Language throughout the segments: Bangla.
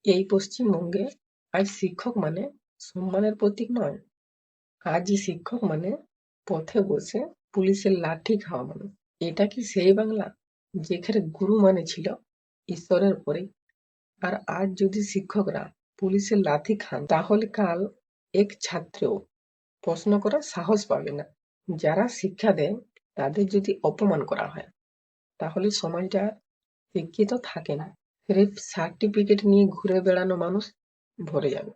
এই পশ্চিমবঙ্গে আজ শিক্ষক মানে সম্মানের প্রতীক নয়, আজই শিক্ষক মানে পথে বসে পুলিশের লাঠি খাওয়া মানুষ। এটা কি সেই বাংলা যেখানে গুরু মানে ছিল ঈশ্বরের পরেই? আর আজ যদি শিক্ষকরা পুলিশের লাথি খান, তাহলে কাল এক ছাত্রও প্রশ্ন করার সাহস পাবে না। যারা শিক্ষা দেয় তাদের যদি অপমান করা হয়, তাহলে সমাজটা আর শিক্ষিত থাকে না, সির্ফ সার্টিফিকেট নিয়ে ঘুরে বেড়ানো মানুষ ভরে যাবে।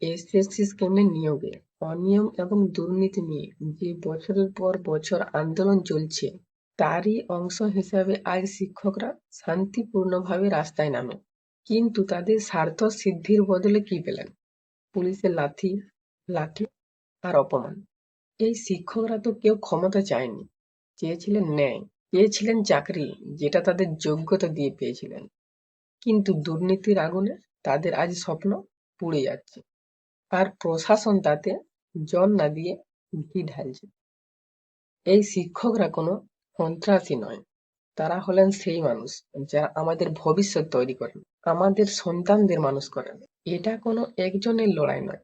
এসএসসি স্ক্যামের নিয়োগে অনিয়ম এবং দুর্নীতি নিয়ে যে বছরের পর বছর আন্দোলন চলছে, তারই অংশ হিসাবে আজ শিক্ষকরা শান্তিপূর্ণভাবে রাস্তায় নামে। কিন্তু তাদের স্বার্থ সিদ্ধির বদলে কি পেলেন? পুলিশের লাঠি, লাঠি আর অপমান। এই শিক্ষকরা তো কেউ ক্ষমতা চায়নি, চেয়েছিলেন ন্যায়, চেয়েছিলেন চাকরি যেটা তাদের যোগ্যতা দিয়ে পেয়েছিলেন। কিন্তু দুর্নীতির আগুনে তাদের আজ স্বপ্ন পুড়ে যাচ্ছে, আর প্রশাসন তাতে জল না দিয়ে ঘি ঢালছে। এই শিক্ষকরা কোনো সন্ত্রাসী নয়, তারা হলেন সেই মানুষ যারা আমাদের ভবিষ্যৎ তৈরি করেন, আমাদের সন্তানদের মানুষ করেন। এটা কোনো একজনের লড়াই নয়,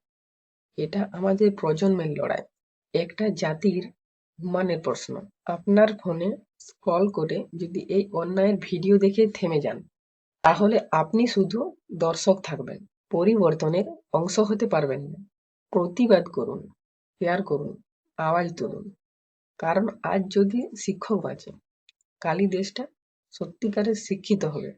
এটা আমাদের প্রজন্মের লড়াই, একটা জাতির সম্মানের প্রশ্ন। আপনার ফোনে স্ক্রল করে যদি এই অন্যায়ের ভিডিও দেখে থেমে যান, তাহলে আপনি শুধু দর্শক থাকবেন, পরিবর্তনের অংশ হতে পারবেন না। প্রতিবাদ করুন, শেয়ার করুন, আওয়াজ তুলুন। কারণ আজ যদি শিক্ষক বাঁচে, কালই দেশটা সত্যিকারের শিক্ষিত হবে।